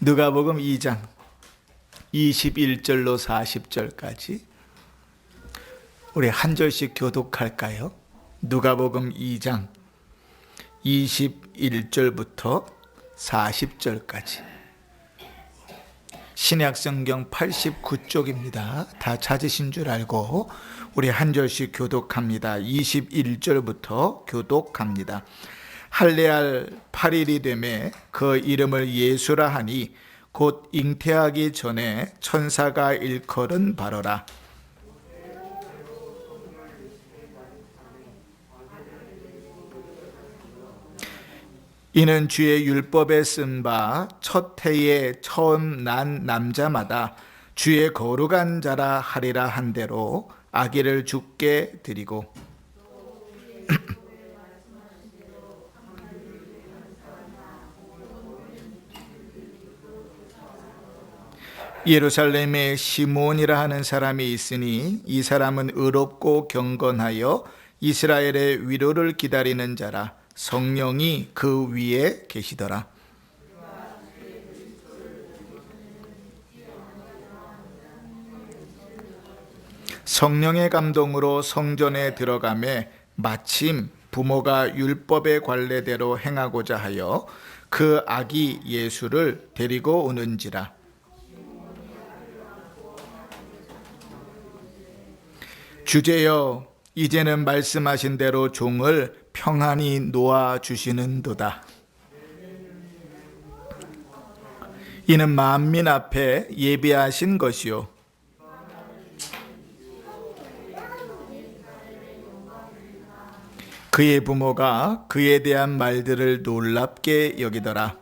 누가복음 2장 21절로 40절까지 우리 한 절씩 교독할까요? 누가복음 2장 21절부터 40절까지 신약성경 89쪽입니다. 다 찾으신 줄 알고 우리 한 절씩 교독합니다. 21절부터 교독합니다. 할례할 8일이 되매 그 이름을 예수라 하니 곧 잉태하기 전에 천사가 일컬은 바로라. 이는 주의 율법에 쓴 바 첫 해에 처음 난 남자마다 주의 거룩한 자라 하리라 한 대로 아기를 주께 드리고 예루살렘에 시몬이라 하는 사람이 있으니 이 사람은 의롭고 경건하여 이스라엘의 위로를 기다리는 자라. 성령이 그 위에 계시더라. 성령의 감동으로 성전에 들어가매 마침 부모가 율법의 관례대로 행하고자 하여 그 아기 예수를 데리고 오는지라. 주제여, 이제는 말씀하신 대로 종을 평안히 놓아 주시는도다. 이는 만민 앞에 예비하신 것이요 그의 부모가 그에 대한 말들을 놀랍게 여기더라.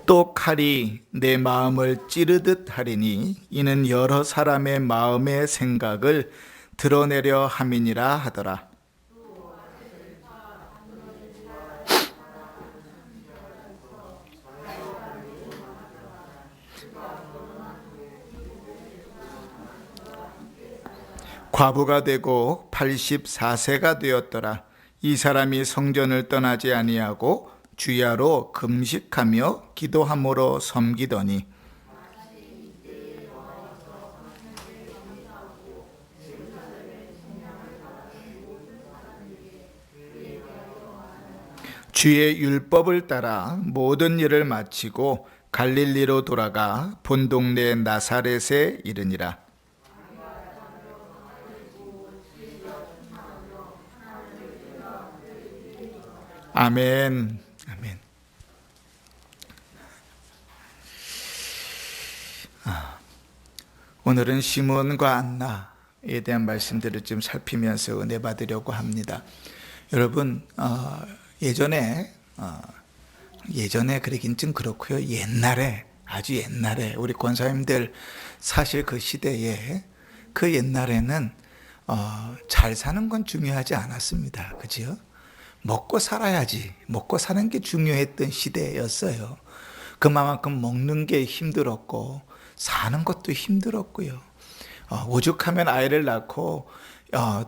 또 칼이 내 마음을 찌르듯 하리니 이는 여러 사람의 마음의 생각을 드러내려 함이니라 하더라. 과부가 되고 84세가 되었더라. 이 사람이 성전을 떠나지 아니하고 주야로 금식하며 기도함으로 섬기더니 주의 율법을 따라 모든 일을 마치고 갈릴리로 돌아가 본 동네 나사렛에 이르니라. 아멘. 아멘. 오늘은 시몬과 안나에 대한 말씀들을 좀 살피면서 은혜 받으려고 합니다. 여러분, 예전에 그러긴 좀 그렇고요. 옛날에, 아주 옛날에 우리 권사님들 사실 그 시대에 그 옛날에는 잘 사는 건 중요하지 않았습니다. 그죠? 먹고 살아야지. 먹고 사는 게 중요했던 시대였어요. 그만큼 먹는 게 힘들었고 사는 것도 힘들었고요. 오죽하면 아이를 낳고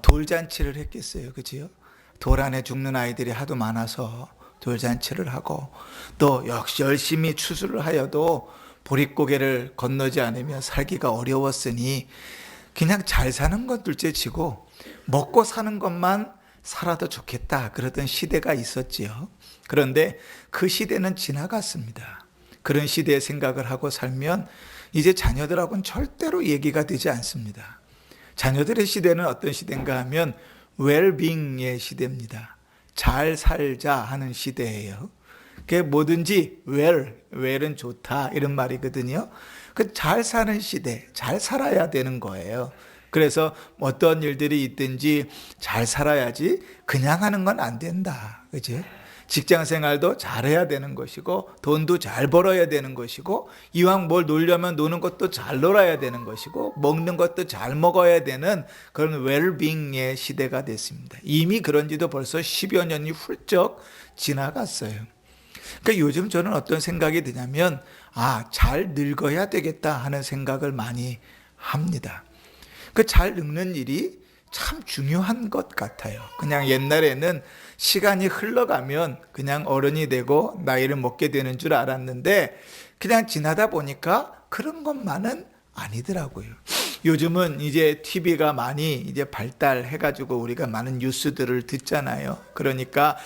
돌잔치를 했겠어요. 그죠? 돌 안에 죽는 아이들이 하도 많아서 돌잔치를 하고 또 역시 열심히 추수를 하여도 보릿고개를 건너지 않으면 살기가 어려웠으니 그냥 잘 사는 것 둘째치고 먹고 사는 것만 살아도 좋겠다 그러던 시대가 있었지요. 그런데 그 시대는 지나갔습니다. 그런 시대의 생각을 하고 살면 이제 자녀들하고는 절대로 얘기가 되지 않습니다. 자녀들의 시대는 어떤 시대인가 하면 웰빙의 시대입니다. 잘 살자 하는 시대예요. 그게 뭐든지 웰은 좋다 이런 말이거든요. 그 잘 사는 시대, 잘 살아야 되는 거예요. 그래서 어떤 일들이 있든지 잘 살아야지 그냥 하는 건 안 된다. 그죠? 직장 생활도 잘해야 되는 것이고 돈도 잘 벌어야 되는 것이고 이왕 뭘 놀려면 노는 것도 잘 놀아야 되는 것이고 먹는 것도 잘 먹어야 되는 그런 웰빙의 시대가 됐습니다. 이미 그런 지도 벌써 10여 년이 훌쩍 지나갔어요. 그러니까 요즘 저는 어떤 생각이 드냐면 잘 늙어야 되겠다 하는 생각을 많이 합니다. 그 잘 늙는 일이 참 중요한 것 같아요. 그냥 옛날에는 시간이 흘러가면 그냥 어른이 되고 나이를 먹게 되는 줄 알았는데 그냥 지나다 보니까 그런 것만은 아니더라고요. 요즘은 이제 TV가 많이 이제 발달해가지고 우리가 많은 뉴스들을 듣잖아요. 그러니까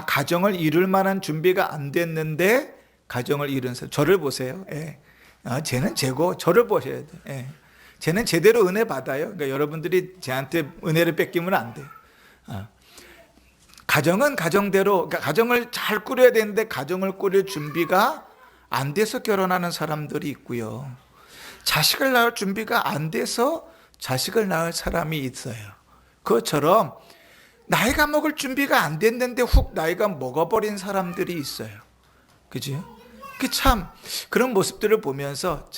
가정을 이룰 만한 준비가 안 됐는데 가정을 이룬 사람, 저를 보세요. 예. 쟤는 쟤고 저를 보셔야 돼요. 예. 쟤는 제대로 은혜 받아요. 그러니까 여러분들이 쟤한테 은혜를 뺏기면 안 돼요. 가정은 가정대로, 그러니까 가정을 잘 꾸려야 되는데 가정을 꾸릴 준비가 안 돼서 결혼하는 사람들이 있고요. 자식을 낳을 준비가 안 돼서 자식을 낳을 사람이 있어요. 그것처럼 나이가 먹을 준비가 안 됐는데 훅 나이가 먹어버린 사람들이 있어요. 그죠? 참 그런 모습들을 보면서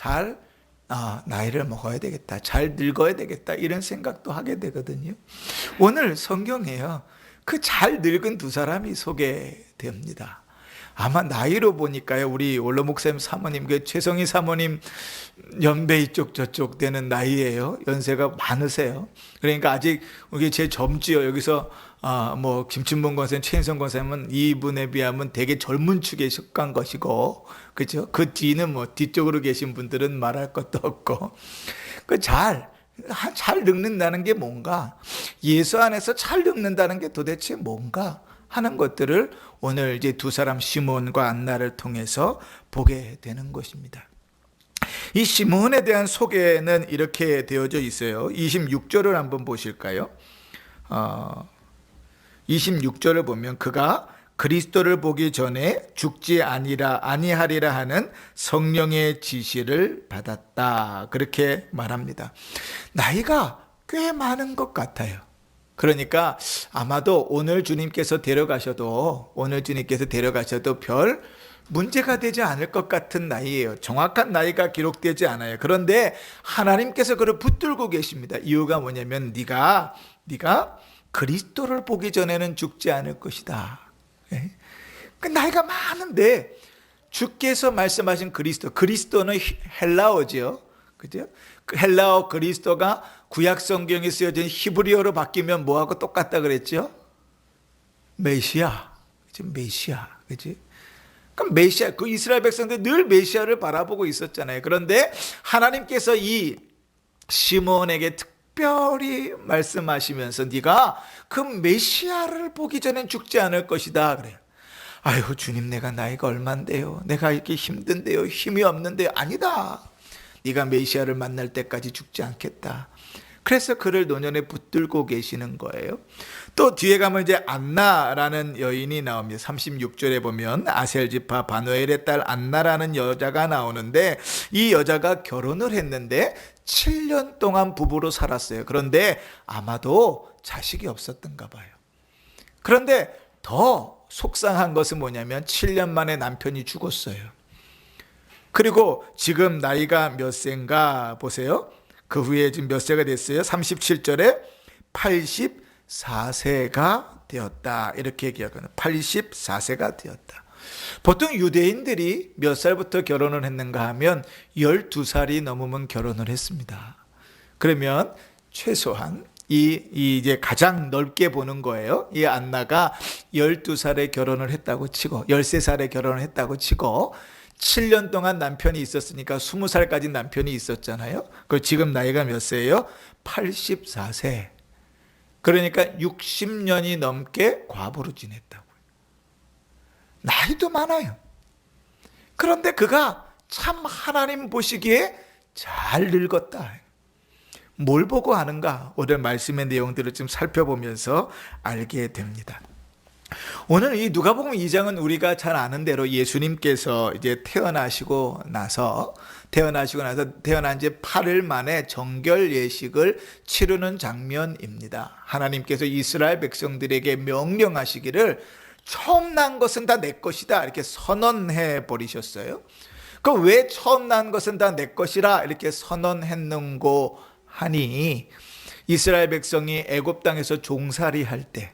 나이를 먹어야 되겠다, 잘 늙어야 되겠다 이런 생각도 하게 되거든요. 오늘 성경에요, 그 잘 늙은 두 사람이 소개됩니다. 아마 나이로 보니까요, 우리 원로 목사님 사모님, 그 최성희 사모님 연배 이쪽 저쪽 되는 나이예요. 연세가 많으세요. 그러니까 아직 이게 제 젊지요. 여기서 뭐 김춘봉 권사님, 최인성 권사님은 이분에 비하면 되게 젊은 축에 속한 것이고, 그죠? 그 뒤는 뭐 뒤쪽으로 계신 분들은 말할 것도 없고, 잘 늙는다는 게 뭔가, 예수 안에서 잘 늙는다는 게 도대체 뭔가 하는 것들을 오늘 이제 두 사람 시몬과 안나를 통해서 보게 되는 것입니다. 이 시몬에 대한 소개는 이렇게 되어져 있어요. 26절을 한번 보실까요? 26절을 보면 그가 그리스도를 보기 전에 죽지 아니하리라 하는 성령의 지시를 받았다, 그렇게 말합니다. 나이가 꽤 많은 것 같아요. 그러니까 아마도 오늘 주님께서 데려가셔도 별 문제가 되지 않을 것 같은 나이예요. 정확한 나이가 기록되지 않아요. 그런데 하나님께서 그를 붙들고 계십니다. 이유가 뭐냐면 네가 그리스도를 보기 전에는 죽지 않을 것이다. 나이가 많은데 주께서 말씀하신 그리스도는 헬라어죠. 그죠? 헬라어 그리스도가 구약 성경에 쓰여진 히브리어로 바뀌면 뭐하고 똑같다 그랬죠? 메시아. 그죠? 메시아. 그지? 그럼 메시아, 그 이스라엘 백성들 늘 메시아를 바라보고 있었잖아요. 그런데 하나님께서 이 시몬에게 특별히 말씀하시면서 네가 그 메시아를 보기 전엔 죽지 않을 것이다 그래요. 아유 주님, 내가 나이가 얼만데요, 내가 이렇게 힘든데요, 힘이 없는데요. 아니다, 네가 메시아를 만날 때까지 죽지 않겠다. 그래서 그를 노년에 붙들고 계시는 거예요. 또 뒤에 가면 이제 안나라는 여인이 나옵니다. 36절에 보면 아셀지파 바누엘의 딸 안나라는 여자가 나오는데, 이 여자가 결혼을 했는데 7년 동안 부부로 살았어요. 그런데 아마도 자식이 없었던가 봐요. 그런데 더 속상한 것은 뭐냐면 7년 만에 남편이 죽었어요. 그리고 지금 나이가 몇 세인가 보세요. 그 후에 지금 몇 세가 됐어요? 37절에 84세가 되었다, 이렇게 기억하는, 84세가 되었다. 보통 유대인들이 몇 살부터 결혼을 했는가 하면 12살이 넘으면 결혼을 했습니다. 그러면 최소한 이제 가장 넓게 보는 거예요. 이 안나가 12살에 결혼을 했다고 치고 13살에 결혼을 했다고 치고 7년 동안 남편이 있었으니까 20살까지 남편이 있었잖아요. 그 지금 나이가 몇 세예요? 84세. 그러니까 60년이 넘게 과부로 지냈다고요. 나이도 많아요. 그런데 그가 참 하나님 보시기에 잘 늙었다. 뭘 보고 하는가? 오늘 말씀의 내용들을 좀 살펴보면서 알게 됩니다. 오늘 이 누가복음 2장은 우리가 잘 아는 대로 예수님께서 이제 태어나시고 나서 태어난 지 8일 만에 정결 예식을 치르는 장면입니다. 하나님께서 이스라엘 백성들에게 명령하시기를 처음 난 것은 다 내 것이다, 이렇게 선언해 버리셨어요. 그 왜 처음 난 것은 다 내 것이라 이렇게 선언했는고 하니, 이스라엘 백성이 애굽 땅에서 종살이 할 때,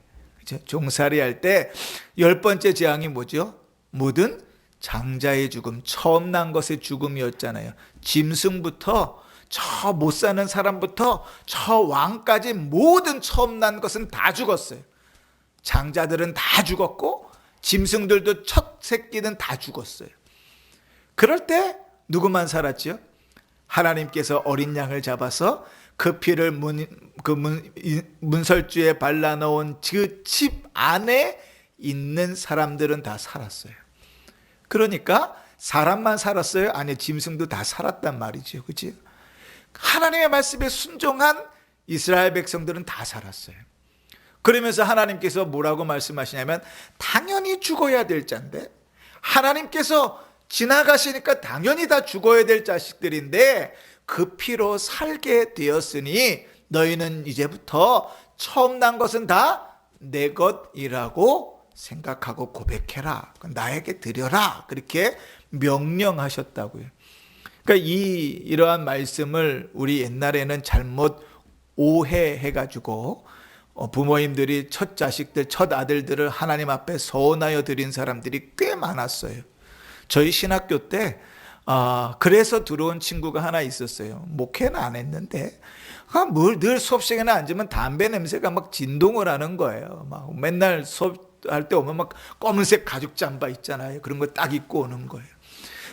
종살이 할 때 10번째 재앙이 뭐죠? 모든 장자의 죽음, 처음 난 것의 죽음이었잖아요. 짐승부터 저 못 사는 사람부터 저 왕까지 모든 처음 난 것은 다 죽었어요. 장자들은 다 죽었고 짐승들도 첫 새끼는 다 죽었어요. 그럴 때 누구만 살았지요? 하나님께서 어린 양을 잡아서 그 피를 문설주에 발라놓은 그 집 안에 있는 사람들은 다 살았어요. 그러니까 사람만 살았어요? 아니, 짐승도 다 살았단 말이죠. 그치? 하나님의 말씀에 순종한 이스라엘 백성들은 다 살았어요. 그러면서 하나님께서 뭐라고 말씀하시냐면 당연히 죽어야 될 자인데, 하나님께서 지나가시니까 당연히 다 죽어야 될 자식들인데 그 피로 살게 되었으니 너희는 이제부터 처음 난 것은 다 내 것이라고 생각하고 고백해라. 나에게 드려라. 그렇게 명령하셨다고요. 그러니까 이러한 말씀을 우리 옛날에는 잘못 오해해가지고 부모님들이 첫 자식들, 첫 아들들을 하나님 앞에 서원하여 드린 사람들이 꽤 많았어요. 저희 신학교 때 그래서 들어온 친구가 하나 있었어요. 목회는 안 했는데 늘 수업 시간에 앉으면 담배 냄새가 막 진동을 하는 거예요. 막 맨날 수업할 때 오면 막 검은색 가죽 잠바 있잖아요. 그런 거 딱 입고 오는 거예요.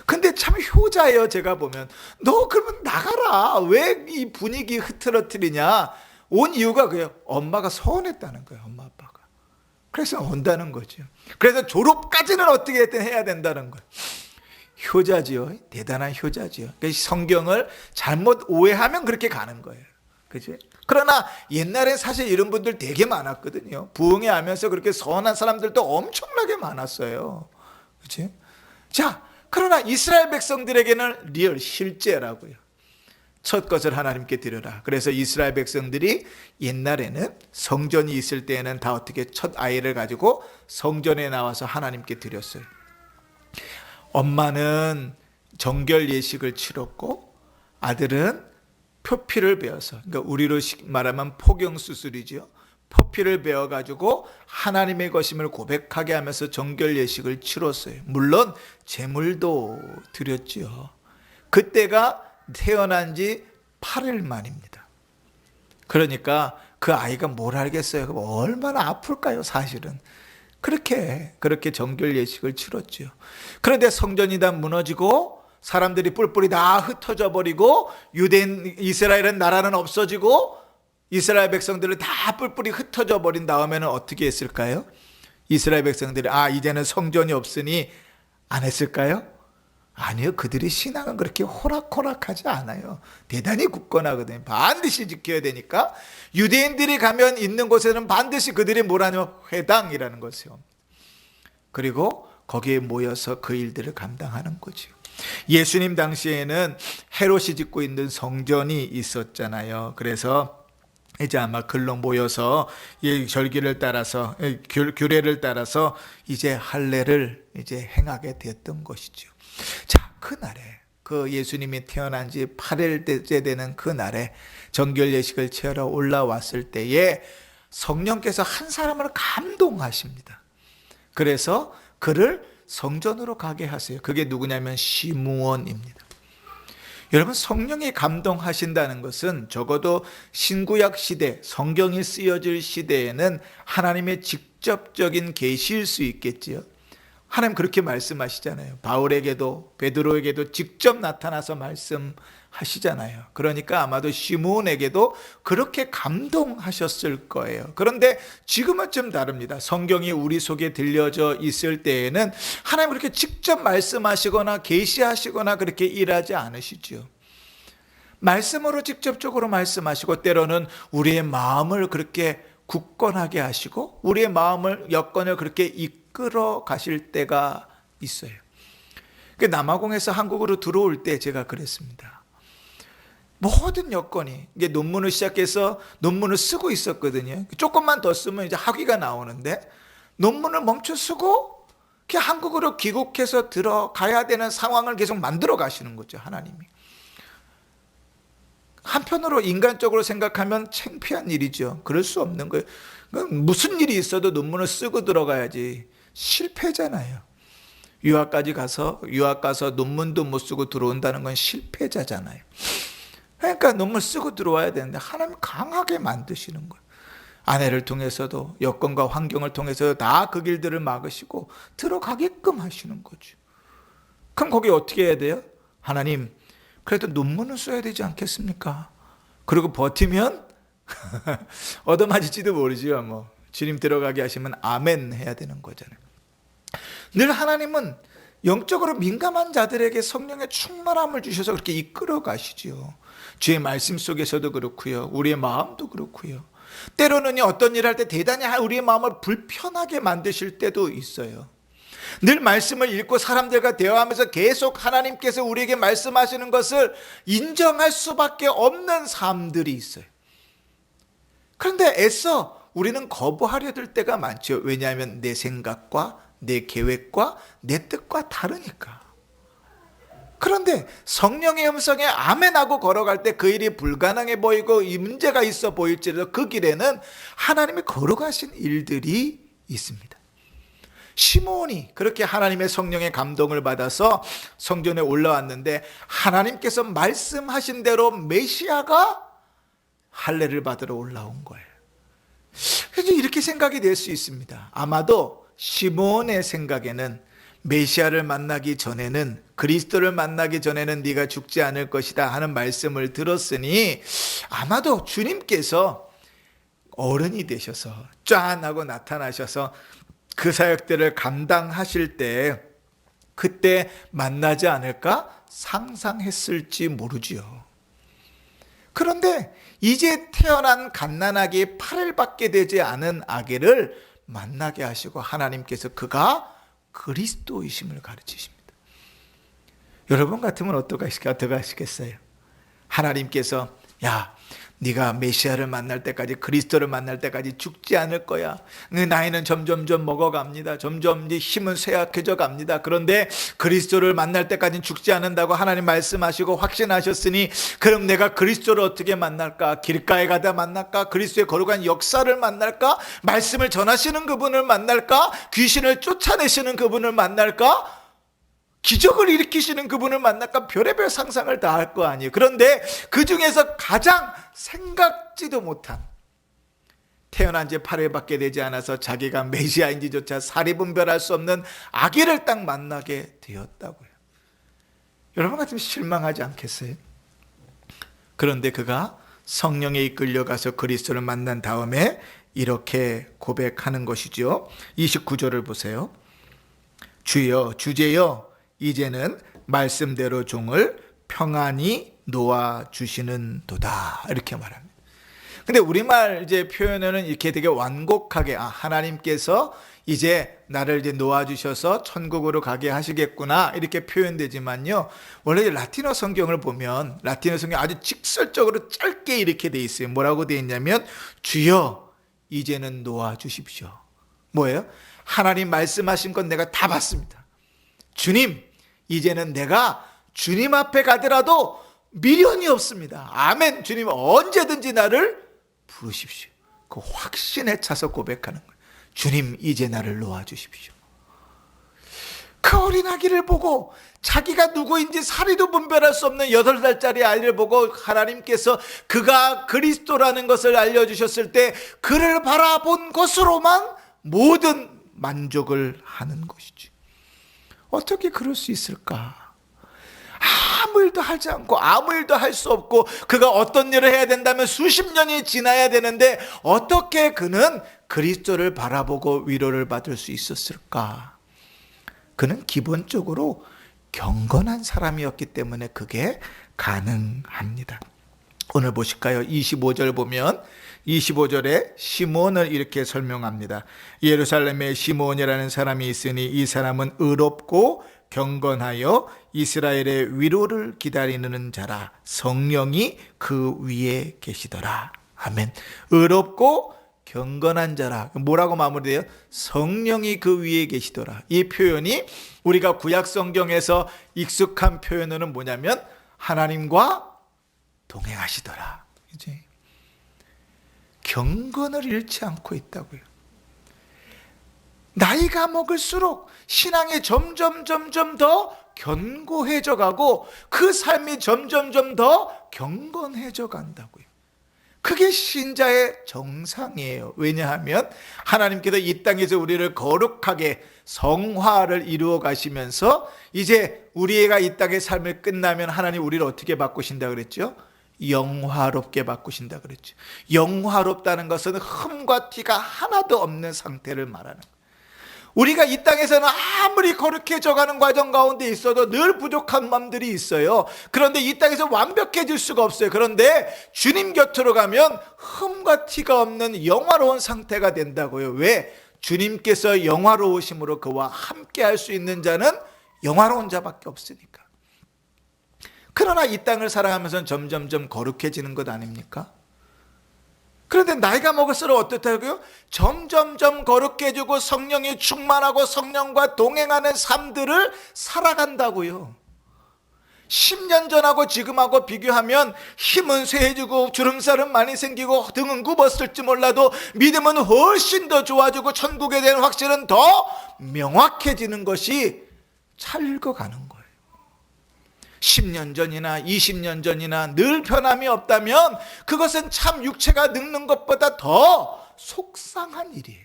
근데 참 효자예요. 제가 보면 너 그러면 나가라. 왜 이 분위기 흐트러뜨리냐. 온 이유가 그래요. 엄마가 서운했다는 거예요. 엄마 아빠가. 그래서 온다는 거죠. 그래서 졸업까지는 어떻게든 해야 된다는 거예요. 효자지요. 대단한 효자지요. 성경을 잘못 오해하면 그렇게 가는 거예요. 그죠? 그러나 옛날엔 사실 이런 분들 되게 많았거든요. 부흥회 하면서 그렇게 서운한 사람들도 엄청나게 많았어요. 그치? 자, 그러나 이스라엘 백성들에게는 리얼 실제라고요. 첫 것을 하나님께 드려라. 그래서 이스라엘 백성들이 옛날에는 성전이 있을 때에는 다 어떻게 첫 아이를 가지고 성전에 나와서 하나님께 드렸어요. 엄마는 정결 예식을 치렀고 아들은 표피를 베어서, 그러니까 우리로 말하면 포경 수술이죠. 표피를 베어 가지고 하나님의 것임을 고백하게 하면서 정결 예식을 치렀어요. 물론 제물도 드렸지요. 그때가 태어난 지 8일 만입니다. 그러니까 그 아이가 뭘 알겠어요? 얼마나 아플까요, 사실은. 그렇게 정결 예식을 치렀죠. 그런데 성전이 다 무너지고 사람들이 뿔뿔이 다 흩어져 버리고 유대인 이스라엘은 나라는 없어지고 이스라엘 백성들을 다 뿔뿔이 흩어져 버린 다음에는 어떻게 했을까요? 이스라엘 백성들이 이제는 성전이 없으니 안 했을까요? 아니요. 그들의 신앙은 그렇게 호락호락하지 않아요. 대단히 굳건하거든요. 반드시 지켜야 되니까 유대인들이 가면 있는 곳에는 반드시 그들이 뭐라냐면 회당이라는 것이요. 그리고 거기에 모여서 그 일들을 감당하는 거죠. 예수님 당시에는 헤롯이 짓고 있는 성전이 있었잖아요. 그래서 이제 아마 글로 모여서 이 절기를 따라서 규례를 따라서 이제 할례를 이제 행하게 되었던 것이죠. 자, 그날에 그 예수님이 태어난 지 8일째 되는 그날에 정결 예식을 채우러 올라왔을 때에 성령께서 한 사람을 감동하십니다. 그래서 그를 성전으로 가게 하세요. 그게 누구냐면 시므온입니다. 여러분, 성령이 감동하신다는 것은 적어도 신구약 시대, 성경이 쓰여질 시대에는 하나님의 직접적인 계시일 수 있겠지요. 하나님 그렇게 말씀하시잖아요. 바울에게도 베드로에게도 직접 나타나서 말씀하시잖아요. 그러니까 아마도 시므온에게도 그렇게 감동하셨을 거예요. 그런데 지금은 좀 다릅니다. 성경이 우리 속에 들려져 있을 때에는 하나님 그렇게 직접 말씀하시거나 계시하시거나 그렇게 일하지 않으시죠. 말씀으로 직접적으로 말씀하시고 때로는 우리의 마음을 그렇게 굳건하게 하시고 우리의 마음을 여건을 그렇게 이끌어 가실 때가 있어요. 남아공에서 한국으로 들어올 때 제가 그랬습니다. 모든 여건이 이게 논문을 시작해서 논문을 쓰고 있었거든요. 조금만 더 쓰면 이제 학위가 나오는데 논문을 멈춰 쓰고 한국으로 귀국해서 들어가야 되는 상황을 계속 만들어 가시는 거죠, 하나님이. 한편으로 인간적으로 생각하면 창피한 일이죠. 그럴 수 없는 거예요. 무슨 일이 있어도 논문을 쓰고 들어가야지. 실패잖아요. 유학 가서 논문도 못 쓰고 들어온다는 건 실패자잖아요. 그러니까 논문 쓰고 들어와야 되는데 하나님 강하게 만드시는 거예요. 아내를 통해서도 여건과 환경을 통해서 다 그 길들을 막으시고 들어가게끔 하시는 거죠. 그럼 거기 어떻게 해야 돼요? 하나님, 그래도 논문은 써야 되지 않겠습니까? 그리고 버티면 얻어맞을지도 모르지요. 뭐 주님 들어가게 하시면 아멘 해야 되는 거잖아요. 늘 하나님은 영적으로 민감한 자들에게 성령의 충만함을 주셔서 그렇게 이끌어 가시지요. 주의 말씀 속에서도 그렇고요. 우리의 마음도 그렇고요. 때로는 어떤 일을 할 때 대단히 우리의 마음을 불편하게 만드실 때도 있어요. 늘 말씀을 읽고 사람들과 대화하면서 계속 하나님께서 우리에게 말씀하시는 것을 인정할 수밖에 없는 삶들이 있어요. 그런데 애써 우리는 거부하려 들 때가 많죠. 왜냐하면 내 생각과 내 계획과 내 뜻과 다르니까. 그런데 성령의 음성에 아멘하고 걸어갈 때 그 일이 불가능해 보이고 이 문제가 있어 보일지라도 그 길에는 하나님이 걸어가신 일들이 있습니다. 시므온이 그렇게 하나님의 성령의 감동을 받아서 성전에 올라왔는데 하나님께서 말씀하신 대로 메시아가 할례를 받으러 올라온 거예요. 그래서 이렇게 생각이 될 수 있습니다. 아마도 시므온의 생각에는 메시아를 만나기 전에는, 그리스도를 만나기 전에는 네가 죽지 않을 것이다 하는 말씀을 들었으니 아마도 주님께서 어른이 되셔서 짠 하고 나타나셔서 그 사역들을 감당하실 때 그때 만나지 않을까 상상했을지 모르지요. 그런데 이제 태어난 갓난아기 8일밖에 되지 않은 아기를 만나게 하시고 하나님께서 그가 그리스도이심을 가르치십니다. 여러분 같으면 어떻게 하시겠어요? 하나님께서 야, 네가 메시아를 만날 때까지, 그리스도를 만날 때까지 죽지 않을 거야. 나이는 점점점 먹어갑니다. 점점 네 힘은 쇠약해져 갑니다. 그런데 그리스도를 만날 때까지는 죽지 않는다고 하나님 말씀하시고 확신하셨으니 그럼 내가 그리스도를 어떻게 만날까? 길가에 가다 만날까? 그리스도의 거룩한 역사를 만날까? 말씀을 전하시는 그분을 만날까? 귀신을 쫓아내시는 그분을 만날까? 기적을 일으키시는 그분을 만날까? 별의별 상상을 다 할 거 아니에요. 그런데 그 중에서 가장 생각지도 못한, 태어난 지 8일밖에 되지 않아서 자기가 메시아인지조차 사리분별할 수 없는 아기를 딱 만나게 되었다고요. 여러분 같으면 실망하지 않겠어요? 그런데 그가 성령에 이끌려가서 그리스도를 만난 다음에 이렇게 고백하는 것이죠. 29절을 보세요. 주여, 주제여, 이제는 말씀대로 종을 평안히 놓아주시는 도다, 이렇게 말합니다. 근데 우리말 이제 표현에는 이렇게 되게 완곡하게, 하나님께서 이제 나를 이제 놓아주셔서 천국으로 가게 하시겠구나, 이렇게 표현되지만요, 원래 라틴어 성경을 보면 라틴어 성경 아주 직설적으로 짧게 이렇게 돼 있어요. 뭐라고 돼 있냐면 주여 이제는 놓아주십시오. 뭐예요? 하나님 말씀하신 건 내가 다 봤습니다. 주님, 이제는 내가 주님 앞에 가더라도 미련이 없습니다. 아멘. 주님 언제든지 나를 부르십시오. 그 확신에 차서 고백하는 거예요. 주님, 이제 나를 놓아주십시오. 그 어린아기를 보고 자기가 누구인지 사리도 분별할 수 없는 8살짜리 아이를 보고 하나님께서 그가 그리스도라는 것을 알려주셨을 때 그를 바라본 것으로만 모든 만족을 하는 것이지. 어떻게 그럴 수 있을까? 아무 일도 하지 않고 아무 일도 할 수 없고 그가 어떤 일을 해야 된다면 수십 년이 지나야 되는데 어떻게 그는 그리스도를 바라보고 위로를 받을 수 있었을까? 그는 기본적으로 경건한 사람이었기 때문에 그게 가능합니다. 오늘 보실까요? 25절 보면 25절에 시므온을 이렇게 설명합니다. 예루살렘에 시므온이라는 사람이 있으니 이 사람은 의롭고 경건하여 이스라엘의 위로를 기다리는 자라. 성령이 그 위에 계시더라. 아멘. 의롭고 경건한 자라. 뭐라고 마무리돼요? 성령이 그 위에 계시더라. 이 표현이 우리가 구약 성경에서 익숙한 표현으로는 뭐냐면 하나님과 동행하시더라. 이제 경건을 잃지 않고 있다고요. 나이가 먹을수록 신앙이 점점 더 견고해져 가고 그 삶이 점점 더 경건해져 간다고요. 그게 신자의 정상이에요. 왜냐하면 하나님께서 이 땅에서 우리를 거룩하게 성화를 이루어 가시면서 이제 우리가 이 땅의 삶을 끝나면 하나님 우리를 어떻게 바꾸신다 그랬죠? 영화롭게 바꾸신다 그랬죠. 영화롭다는 것은 흠과 티가 하나도 없는 상태를 말하는 거예요. 우리가 이 땅에서는 아무리 거룩해져 가는 과정 가운데 있어도 늘 부족한 마음들이 있어요. 그런데 이 땅에서 완벽해질 수가 없어요. 그런데 주님 곁으로 가면 흠과 티가 없는 영화로운 상태가 된다고요. 왜? 주님께서 영화로우심으로 그와 함께 할 수 있는 자는 영화로운 자밖에 없으니까. 그러나 이 땅을 살아가면서 점점 거룩해지는 것 아닙니까? 그런데 나이가 먹을수록 어떻다고요? 점점 거룩해지고 성령이 충만하고 성령과 동행하는 삶들을 살아간다고요. 10년 전하고 지금하고 비교하면 힘은 쇠해지고 주름살은 많이 생기고 등은 굽었을지 몰라도 믿음은 훨씬 더 좋아지고 천국에 대한 확신은 더 명확해지는 것이 찰거가는 거예요. 10년 전이나 20년 전이나 늘 변함이 없다면 그것은 참 육체가 늙는 것보다 더 속상한 일이에요.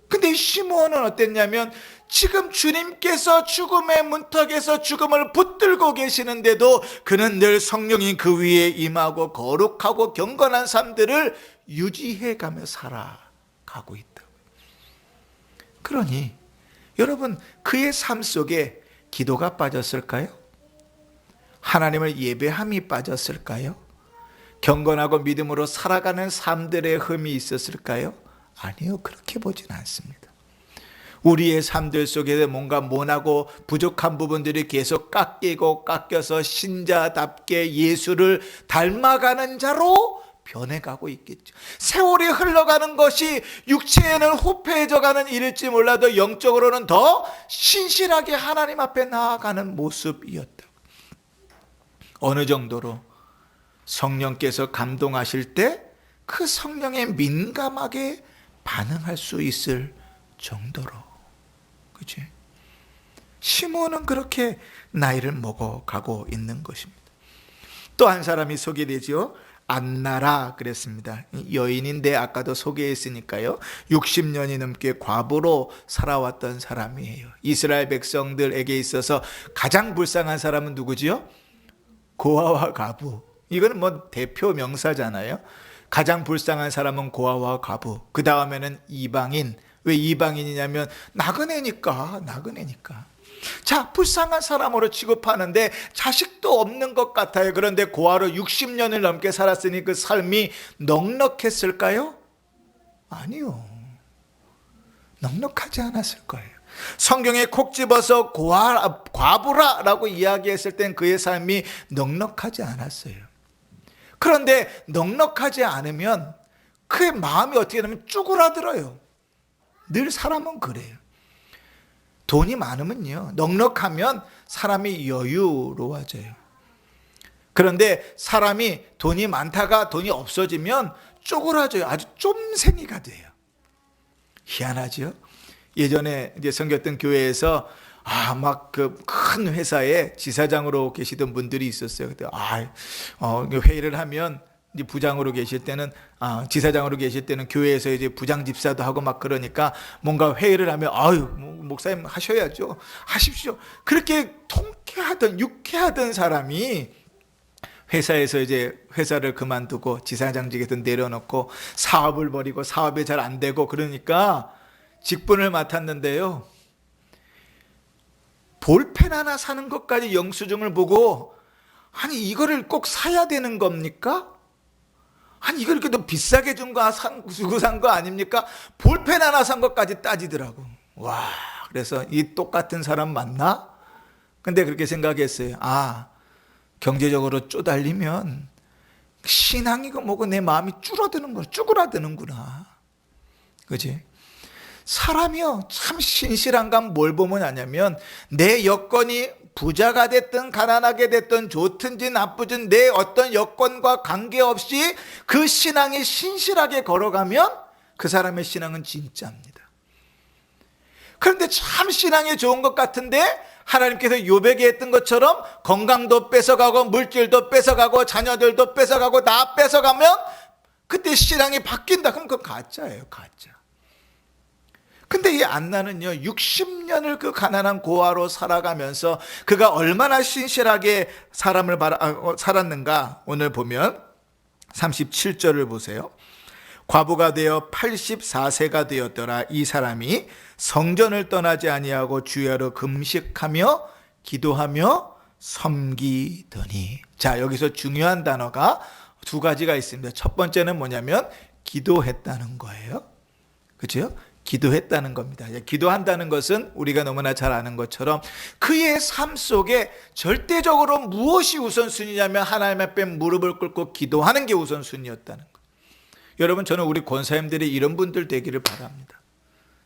근데 시므온은 어땠냐면 지금 주님께서 죽음의 문턱에서 죽음을 붙들고 계시는데도 그는 늘 성령이 그 위에 임하고 거룩하고 경건한 삶들을 유지해가며 살아가고 있다. 그러니 여러분, 그의 삶 속에 기도가 빠졌을까요? 하나님을 예배함이 빠졌을까요? 경건하고 믿음으로 살아가는 삶들의 흠이 있었을까요? 아니요, 그렇게 보진 않습니다. 우리의 삶들 속에 뭔가 모나고 부족한 부분들이 계속 깎여서 신자답게 예수를 닮아가는 자로 변해가고 있겠죠. 세월이 흘러가는 것이 육체에는 후패해져가는 일일지 몰라도 영적으로는 더 신실하게 하나님 앞에 나아가는 모습이었다. 어느 정도로 성령께서 감동하실 때 그 성령에 민감하게 반응할 수 있을 정도로, 그치? 시므온은 그렇게 나이를 먹어가고 있는 것입니다. 또 한 사람이 소개되죠. 안나라 그랬습니다. 여인인데 아까도 소개했으니까요. 60년이 넘게 과부로 살아왔던 사람이에요. 이스라엘 백성들에게 있어서 가장 불쌍한 사람은 누구지요? 고아와 과부. 이거는 뭐 대표 명사잖아요. 가장 불쌍한 사람은 고아와 과부. 그 다음에는 이방인. 왜 이방인이냐면 나그네니까. 자, 불쌍한 사람으로 취급하는데 자식도 없는 것 같아요. 그런데 고아로 60년을 넘게 살았으니 그 삶이 넉넉했을까요? 아니요. 넉넉하지 않았을 거예요. 성경에 콕 집어서 과부라라고 이야기했을 땐 그의 삶이 넉넉하지 않았어요. 그런데 넉넉하지 않으면 그의 마음이 어떻게 되면 쭈그라들어요. 늘 사람은 그래요. 돈이 많으면요, 넉넉하면 사람이 여유로워져요. 그런데 사람이 돈이 많다가 돈이 없어지면 쪼그라져요. 아주 쫌생이가 돼요. 희한하죠? 예전에 이제 섬겼던 교회에서 막 그 큰 회사에 지사장으로 계시던 분들이 있었어요. 그때 회의를 하면 이제 부장으로 계실 때는 지사장으로 계실 때는 교회에서 이제 부장 집사도 하고 막 그러니까 뭔가 회의를 하면 목사님 하셔야죠. 하십시오. 그렇게 통쾌하던 유쾌하던 사람이 회사에서 이제 회사를 그만두고 지사장직에서 내려놓고 사업을 벌이고 사업이 잘 안 되고 그러니까 직분을 맡았는데요. 볼펜 하나 사는 것까지 영수증을 보고 아니 이거를 꼭 사야 되는 겁니까? 아니 이걸 이렇게 너 비싸게 주고 산 거 아닙니까? 볼펜 하나 산 것까지 따지더라고. 와, 그래서 이 똑같은 사람 맞나? 근데 그렇게 생각했어요. 경제적으로 쪼달리면 신앙이고 뭐고 내 마음이 쭈그라드는구나. 그지? 사람이요, 참 신실한가 뭘 보면 아냐면 내 여건이 부자가 됐든 가난하게 됐든 좋든지 나쁘든 내 어떤 여건과 관계없이 그 신앙이 신실하게 걸어가면 그 사람의 신앙은 진짜입니다. 그런데 참 신앙이 좋은 것 같은데 하나님께서 욥에게 했던 것처럼 건강도 뺏어가고 물질도 뺏어가고 자녀들도 뺏어가고 다 뺏어가면 그때 신앙이 바뀐다. 그럼 그건 가짜예요, 가짜. 근데 이 안나는요 60년을 그 가난한 고아로 살아가면서 그가 얼마나 신실하게 사람을 살았는가. 오늘 보면 37절을 보세요. 과부가 되어 84세가 되었더라. 이 사람이 성전을 떠나지 아니하고 주야로 금식하며 기도하며 섬기더니. 자, 여기서 중요한 단어가 두 가지가 있습니다. 첫 번째는 뭐냐면 기도했다는 거예요. 그렇죠? 기도했다는 겁니다. 기도한다는 것은 우리가 너무나 잘 아는 것처럼 그의 삶 속에 절대적으로 무엇이 우선순위냐면 하나님 앞에 무릎을 꿇고 기도하는 게 우선순위였다는 거예요. 여러분, 저는 우리 권사님들이 이런 분들 되기를 바랍니다.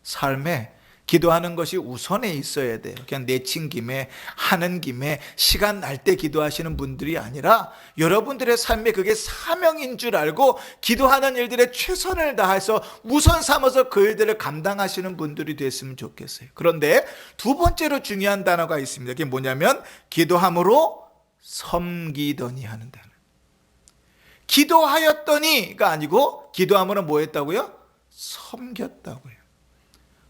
삶에 기도하는 것이 우선에 있어야 돼요. 그냥 내친 김에 하는 김에 시간 날 때 기도하시는 분들이 아니라 여러분들의 삶에 그게 사명인 줄 알고 기도하는 일들에 최선을 다해서 우선 삼아서 그 일들을 감당하시는 분들이 됐으면 좋겠어요. 그런데 두 번째로 중요한 단어가 있습니다. 그게 뭐냐면 기도함으로 섬기더니 하는 단어. 기도하였더니가 아니고 기도함으로 뭐 했다고요? 섬겼다고요.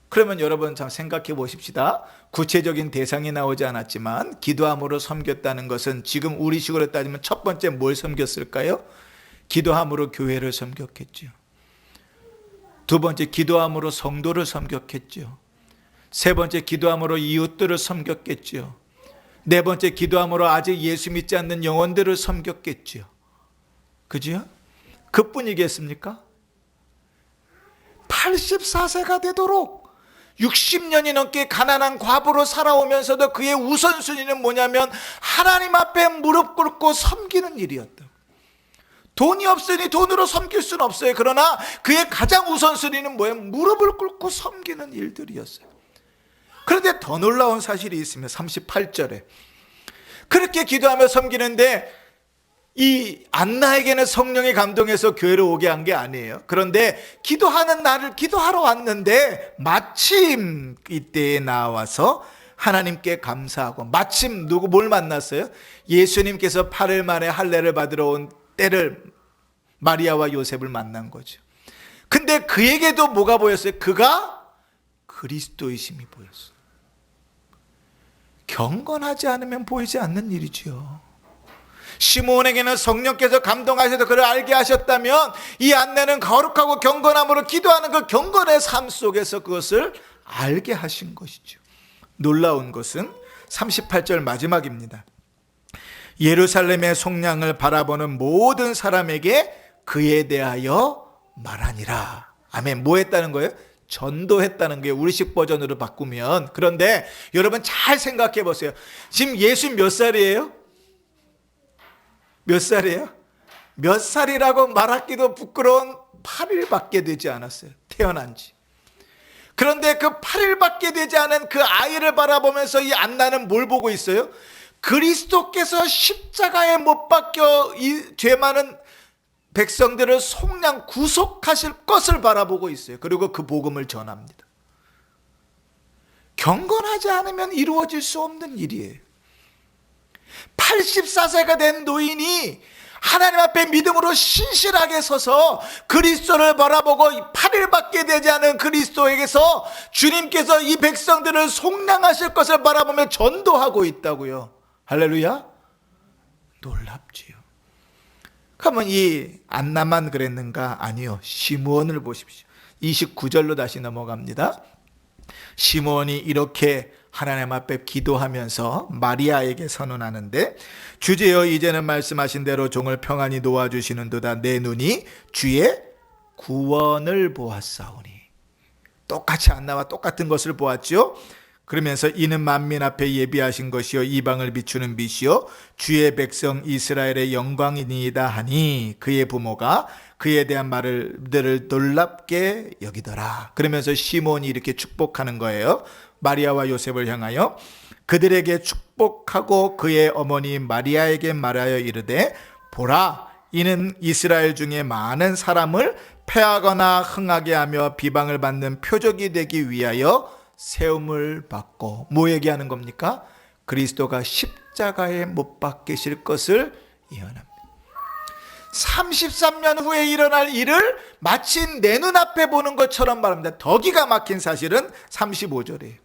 그러면 여러분 참 생각해 보십시다. 구체적인 대상이 나오지 않았지만 기도함으로 섬겼다는 것은 지금 우리식으로 따지면 첫 번째 뭘 섬겼을까요? 기도함으로 교회를 섬겼겠죠. 두 번째 기도함으로 성도를 섬겼겠죠. 세 번째 기도함으로 이웃들을 섬겼겠죠. 네 번째 기도함으로 아직 예수 믿지 않는 영혼들을 섬겼겠죠. 그죠? 그뿐이겠습니까? 84세가 되도록 60년이 넘게 가난한 과부로 살아오면서도 그의 우선순위는 뭐냐면 하나님 앞에 무릎 꿇고 섬기는 일이었다. 돈이 없으니 돈으로 섬길 수는 없어요. 그러나 그의 가장 우선순위는 뭐예요? 무릎을 꿇고 섬기는 일들이었어요. 그런데 더 놀라운 사실이 있습니다. 38절에 그렇게 기도하며 섬기는데 이 안나에게는 성령이 감동해서 교회로 오게 한 게 아니에요. 그런데 기도하는 날을 기도하러 왔는데 마침 이때에 나와서 하나님께 감사하고 마침 뭘 만났어요? 예수님께서 8일 만에 할례를 받으러 온 때를 마리아와 요셉을 만난 거죠. 근데 그에게도 뭐가 보였어요? 그가 그리스도이심이 보였어요. 경건하지 않으면 보이지 않는 일이죠. 시므온에게는 성령께서 감동하셔서 그를 알게 하셨다면 이 안나는 거룩하고 경건함으로 기도하는 그 경건의 삶 속에서 그것을 알게 하신 것이죠. 놀라운 것은 38절 마지막입니다. 예루살렘의 속량을 바라보는 모든 사람에게 그에 대하여 말하니라. 아멘. 뭐 했다는 거예요? 전도했다는 게 우리식 버전으로 바꾸면. 그런데 여러분 잘 생각해 보세요. 지금 예수 몇 살이에요? 몇 살이에요? 몇 살이라고 말하기도 부끄러운 8일밖에 되지 않았어요. 태어난 지. 그런데 그 8일밖에 되지 않은 그 아이를 바라보면서 이 안나는 뭘 보고 있어요? 그리스도께서 십자가에 못 박혀 이 죄 많은 백성들을 속량 구속하실 것을 바라보고 있어요. 그리고 그 복음을 전합니다. 경건하지 않으면 이루어질 수 없는 일이에요. 84세가 된 노인이 하나님 앞에 믿음으로 신실하게 서서 그리스도를 바라보고 8일밖에 되지 않은 그리스도에게서 주님께서 이 백성들을 속량하실 것을 바라보며 전도하고 있다고요. 할렐루야. 놀랍지요. 그러면 이 안나만 그랬는가? 아니요. 시므온을 보십시오. 29절로 다시 넘어갑니다. 시므온이 이렇게 하나님 앞에 기도하면서 마리아에게 선언하는데, 주제여 이제는 말씀하신 대로 종을 평안히 놓아주시는도다. 내 눈이 주의 구원을 보았사오니. 똑같이 안나와 똑같은 것을 보았죠. 그러면서 이는 만민 앞에 예비하신 것이요 이방을 비추는 빛이요 주의 백성 이스라엘의 영광이니이다 하니 그의 부모가 그에 대한 말들을 놀랍게 여기더라. 그러면서 시몬이 이렇게 축복하는 거예요. 마리아와 요셉을 향하여 그들에게 축복하고 그의 어머니 마리아에게 말하여 이르되, 보라, 이는 이스라엘 중에 많은 사람을 패하거나 흥하게 하며 비방을 받는 표적이 되기 위하여 세움을 받고 뭐 얘기하는 겁니까? 그리스도가 십자가에 못 박히실 것을 예언합니다. 33년 후에 일어날 일을 마치 내 눈앞에 보는 것처럼 말합니다. 더 기가 막힌 사실은 35절이에요.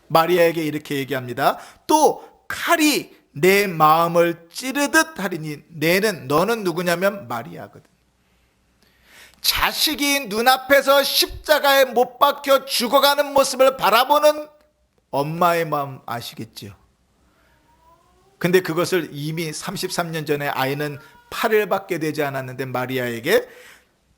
마리아에게 이렇게 얘기합니다. 또 칼이 내 마음을 찌르듯 하리니, 너는 누구냐면 마리아거든. 자식이 눈앞에서 십자가에 못 박혀 죽어가는 모습을 바라보는 엄마의 마음 아시겠죠? 근데 그것을 이미 33년 전에 아이는 8일밖에 되지 않았는데 마리아에게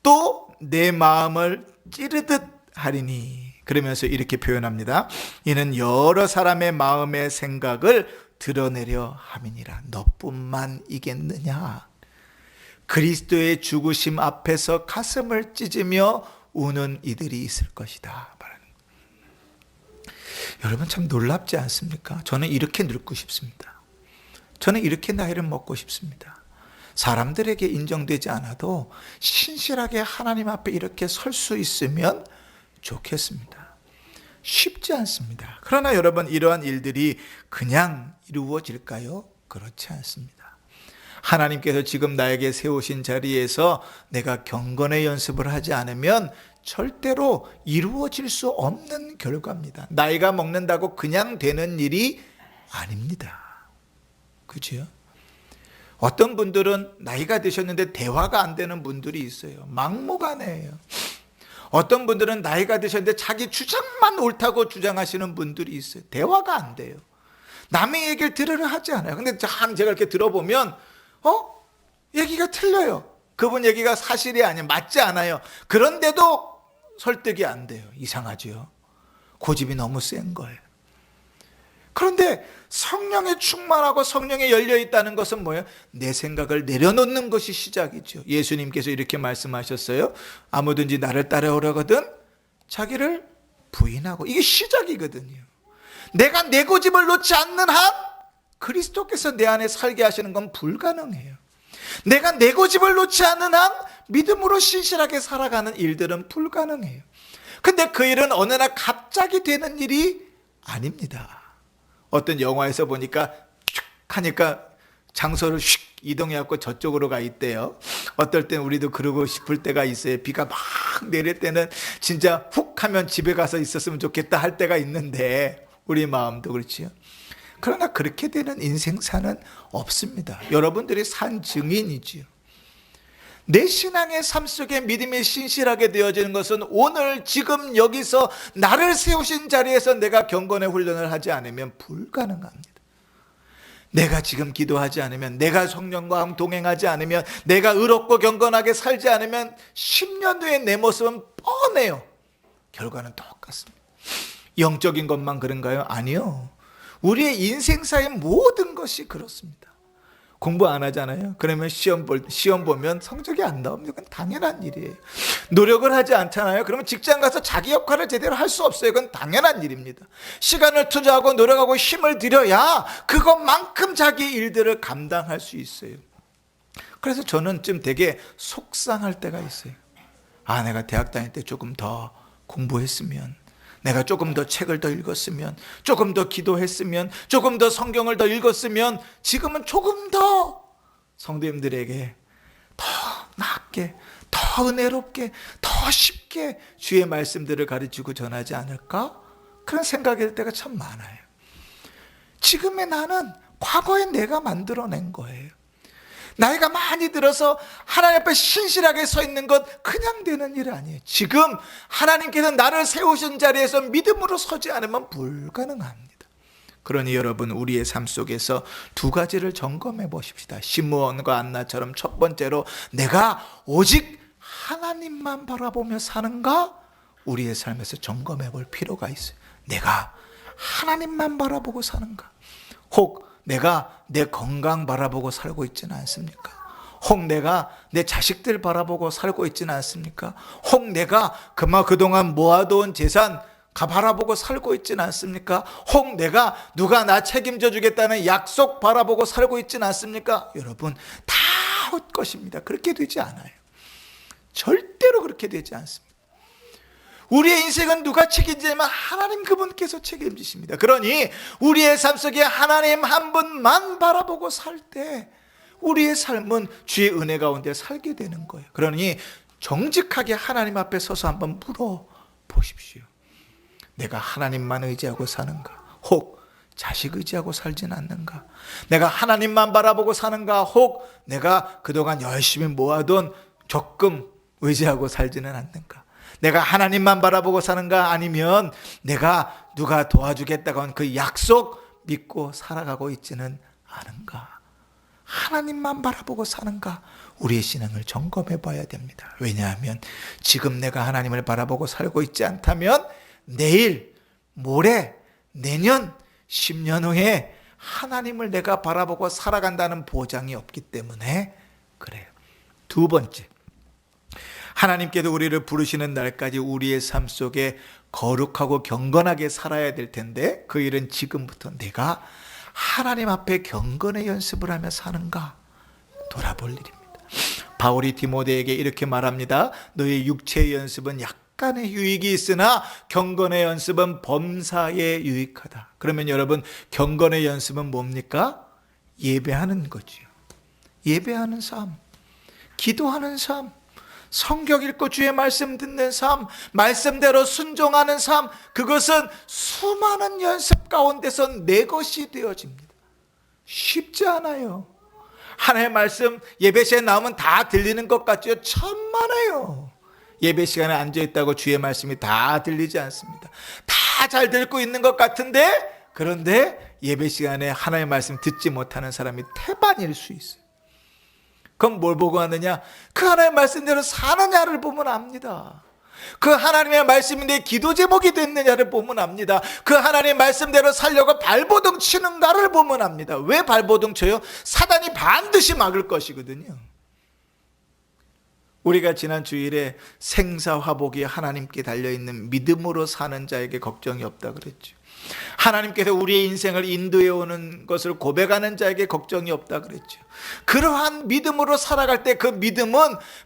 또 내 마음을 찌르듯 하리니, 그러면서 이렇게 표현합니다. 이는 여러 사람의 마음의 생각을 드러내려 함이니라. 너뿐만 이겠느냐. 그리스도의 죽으심 앞에서 가슴을 찢으며 우는 이들이 있을 것이다. 여러분 참 놀랍지 않습니까? 저는 이렇게 늙고 싶습니다. 저는 이렇게 나이를 먹고 싶습니다. 사람들에게 인정되지 않아도 신실하게 하나님 앞에 이렇게 설 수 있으면 좋겠습니다. 쉽지 않습니다. 그러나 여러분, 이러한 일들이 그냥 이루어질까요? 그렇지 않습니다. 하나님께서 지금 나에게 세우신 자리에서 내가 경건의 연습을 하지 않으면 절대로 이루어질 수 없는 결과입니다. 나이가 먹는다고 그냥 되는 일이 아닙니다. 그죠? 어떤 분들은 나이가 드셨는데 대화가 안 되는 분들이 있어요. 막무가내예요. 어떤 분들은 나이가 드셨는데 자기 주장만 옳다고 주장하시는 분들이 있어요. 대화가 안 돼요. 남의 얘기를 들으려 하지 않아요. 근데 참 제가 이렇게 들어보면 얘기가 틀려요. 그분 얘기가 사실이 아니에요. 맞지 않아요. 그런데도 설득이 안 돼요. 이상하죠. 고집이 너무 센 거예요. 그런데 성령에 충만하고 성령에 열려 있다는 것은 뭐예요? 내 생각을 내려놓는 것이 시작이죠. 예수님께서 이렇게 말씀하셨어요. 아무든지 나를 따라오려거든 자기를 부인하고, 이게 시작이거든요. 내가 내 고집을 놓지 않는 한 그리스도께서 내 안에 살게 하시는 건 불가능해요. 내가 내 고집을 놓지 않는 한 믿음으로 신실하게 살아가는 일들은 불가능해요. 근데 그 일은 어느 날 갑자기 되는 일이 아닙니다. 어떤 영화에서 보니까 슉 하니까 장소를 슉 이동해갖고 저쪽으로 가 있대요. 어떨 땐 우리도 그러고 싶을 때가 있어요. 비가 막 내릴 때는 진짜 훅 하면 집에 가서 있었으면 좋겠다 할 때가 있는데, 우리 마음도 그렇지요. 그러나 그렇게 되는 인생사는 없습니다. 여러분들이 산 증인이지요. 내 신앙의 삶 속에 믿음이 신실하게 되어지는 것은 오늘 지금 여기서 나를 세우신 자리에서 내가 경건의 훈련을 하지 않으면 불가능합니다. 내가 지금 기도하지 않으면, 내가 성령과 동행하지 않으면, 내가 의롭고 경건하게 살지 않으면 10년 후에 내 모습은 뻔해요. 결과는 똑같습니다. 영적인 것만 그런가요? 아니요. 우리의 인생사의 모든 것이 그렇습니다. 공부 안 하잖아요. 그러면 시험 보면 성적이 안 나옵니다. 그건 당연한 일이에요. 노력을 하지 않잖아요. 그러면 직장 가서 자기 역할을 제대로 할 수 없어요. 그건 당연한 일입니다. 시간을 투자하고 노력하고 힘을 들여야 그것만큼 자기 일들을 감당할 수 있어요. 그래서 저는 좀 되게 속상할 때가 있어요. 내가 대학 다닐 때 조금 더 공부했으면, 내가 조금 더 책을 더 읽었으면, 조금 더 기도했으면, 조금 더 성경을 더 읽었으면 지금은 조금 더 성도님들에게 더 낫게, 더 은혜롭게, 더 쉽게 주의 말씀들을 가르치고 전하지 않을까? 그런 생각이 들 때가 참 많아요. 지금의 나는 과거에 내가 만들어낸 거예요. 나이가 많이 들어서 하나님 앞에 신실하게 서 있는 것 그냥 되는 일 아니에요. 지금 하나님께서 나를 세우신 자리에서 믿음으로 서지 않으면 불가능합니다. 그러니 여러분, 우리의 삶 속에서 두 가지를 점검해 보십시다. 시므온과 안나처럼 첫 번째로 내가 오직 하나님만 바라보며 사는가? 우리의 삶에서 점검해 볼 필요가 있어요. 내가 하나님만 바라보고 사는가? 혹 내가 내 건강 바라보고 살고 있지는 않습니까? 혹 내가 내 자식들 바라보고 살고 있지는 않습니까? 혹 내가 그동안 모아둔 재산 바라보고 살고 있지는 않습니까? 혹 내가 누가 나 책임져 주겠다는 약속 바라보고 살고 있지는 않습니까? 여러분, 다 헛것입니다. 그렇게 되지 않아요. 절대로 그렇게 되지 않습니다. 우리의 인생은 누가 책임지냐면 하나님 그분께서 책임지십니다. 그러니 우리의 삶 속에 하나님 한 분만 바라보고 살 때 우리의 삶은 주의 은혜 가운데 살게 되는 거예요. 그러니 정직하게 하나님 앞에 서서 한번 물어보십시오. 내가 하나님만 의지하고 사는가? 혹 자식 의지하고 살진 않는가? 내가 하나님만 바라보고 사는가? 혹 내가 그동안 열심히 모아둔 적금 의지하고 살지는 않는가? 내가 하나님만 바라보고 사는가? 아니면 내가 누가 도와주겠다고 한 그 약속 믿고 살아가고 있지는 않은가? 하나님만 바라보고 사는가? 우리의 신앙을 점검해 봐야 됩니다. 왜냐하면 지금 내가 하나님을 바라보고 살고 있지 않다면 내일, 모레, 내년, 10년 후에 하나님을 내가 바라보고 살아간다는 보장이 없기 때문에 그래요. 두 번째, 하나님께도 우리를 부르시는 날까지 우리의 삶 속에 거룩하고 경건하게 살아야 될 텐데 그 일은 지금부터 내가 하나님 앞에 경건의 연습을 하며 사는가 돌아볼 일입니다. 바울이 디모데에게 이렇게 말합니다. 너의 육체의 연습은 약간의 유익이 있으나 경건의 연습은 범사에 유익하다. 그러면 여러분, 경건의 연습은 뭡니까? 예배하는 거지요. 예배하는 삶, 기도하는 삶, 성경 읽고 주의 말씀 듣는 삶, 말씀대로 순종하는 삶, 그것은 수많은 연습 가운데서 내 것이 되어집니다. 쉽지 않아요. 하나님의 말씀 예배 시간에 나오면 다 들리는 것 같죠? 천만에요. 예배 시간에 앉아있다고 주의 말씀이 다 들리지 않습니다. 다 잘 듣고 있는 것 같은데, 그런데 예배 시간에 하나님의 말씀 듣지 못하는 사람이 태반일 수 있어요. 그럼 뭘 보고 하느냐? 그 하나님의 말씀대로 사느냐를 보면 압니다. 그 하나님의 말씀이 내 기도 제목이 됐느냐를 보면 압니다. 그 하나님의 말씀대로 살려고 발버둥 치는가를 보면 압니다. 왜 발버둥 쳐요? 사단이 반드시 막을 것이거든요. 우리가 지난 주일에 생사화복이 하나님께 달려있는 믿음으로 사는 자에게 걱정이 없다 그랬죠. 하나님께서 우리의 인생을 인도해 오는 것을 고백하는 자에게 걱정이 없다 그랬죠. 그러한 믿음으로 살아갈 때 그 믿음은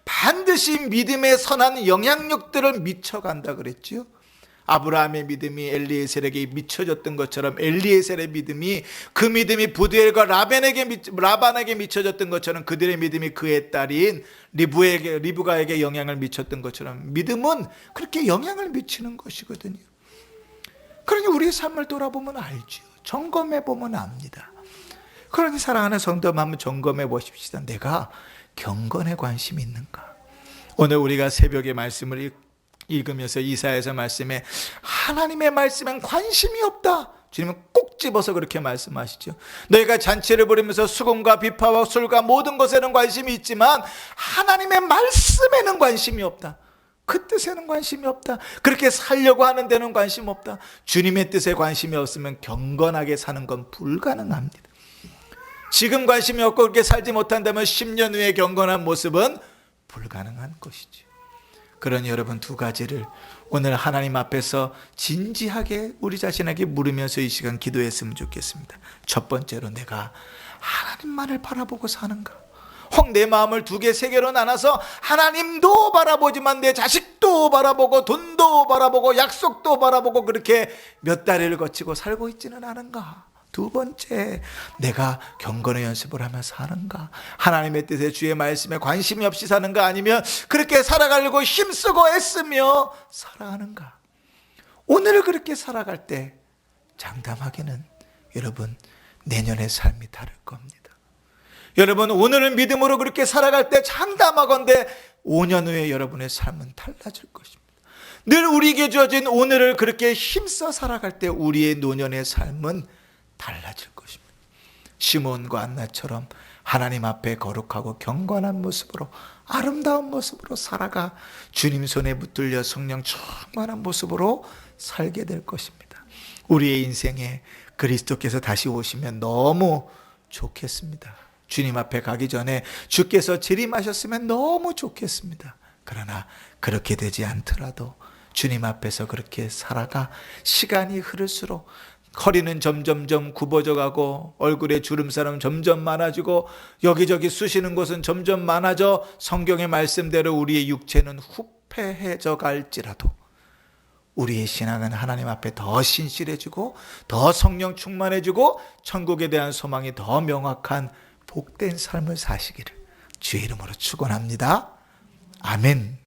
반드시 믿음의 선한 영향력들을 미쳐간다 그랬죠. 아브라함의 믿음이 엘리에셀에게 미쳐졌던 것처럼 엘리에셀의 믿음이 그 믿음이 부두엘과 라반에게 미쳐졌던 것처럼 그들의 믿음이 그의 딸인 리브가에게 영향을 미쳤던 것처럼 믿음은 그렇게 영향을 미치는 것이거든요. 그러니 우리의 삶을 돌아보면 알죠. 점검해 보면 압니다. 그러니 사랑하는 성도님, 한번 점검해 보십시다. 내가 경건에 관심이 있는가? 오늘 우리가 새벽에 말씀을 읽으면서 이사야서 말씀에 하나님의 말씀엔 관심이 없다, 주님은 꼭 집어서 그렇게 말씀하시죠. 너희가 잔치를 부리면서 수금과 비파와 술과 모든 것에는 관심이 있지만 하나님의 말씀에는 관심이 없다. 그 뜻에는 관심이 없다. 그렇게 살려고 하는 데는 관심 없다. 주님의 뜻에 관심이 없으면 경건하게 사는 건 불가능합니다. 지금 관심이 없고 그렇게 살지 못한다면 10년 후에 경건한 모습은 불가능한 것이죠. 그러니 여러분, 두 가지를 오늘 하나님 앞에서 진지하게 우리 자신에게 물으면서 이 시간 기도했으면 좋겠습니다. 첫 번째로, 내가 하나님만을 바라보고 사는가? 혹 내 마음을 두 개, 세 개로 나눠서 하나님도 바라보지만 내 자식도 바라보고 돈도 바라보고 약속도 바라보고 그렇게 몇 다리를 거치고 살고 있지는 않은가? 두 번째, 내가 경건의 연습을 하며 사는가? 하나님의 뜻에 주의 말씀에 관심이 없이 사는가? 아니면 그렇게 살아가려고 힘쓰고 애쓰며 살아가는가? 오늘 그렇게 살아갈 때 장담하기는 여러분, 내년의 삶이 다를 겁니다. 여러분, 오늘은 믿음으로 그렇게 살아갈 때 장담하건대 5년 후에 여러분의 삶은 달라질 것입니다. 늘 우리에게 주어진 오늘을 그렇게 힘써 살아갈 때 우리의 노년의 삶은 달라질 것입니다. 시몬과 안나처럼 하나님 앞에 거룩하고 경건한 모습으로, 아름다운 모습으로 살아가 주님 손에 붙들려 성령 충만한 모습으로 살게 될 것입니다. 우리의 인생에 그리스도께서 다시 오시면 너무 좋겠습니다. 주님 앞에 가기 전에 주께서 재림하셨으면 너무 좋겠습니다. 그러나 그렇게 되지 않더라도 주님 앞에서 그렇게 살아가 시간이 흐를수록 허리는 점점점 굽어져 가고 얼굴에 주름살은 점점 많아지고 여기저기 쑤시는 곳은 점점 많아져 성경의 말씀대로 우리의 육체는 후패해져 갈지라도 우리의 신앙은 하나님 앞에 더 신실해지고 더 성령 충만해지고 천국에 대한 소망이 더 명확한 복된 삶을 사시기를 주의 이름으로 축원합니다. 아멘.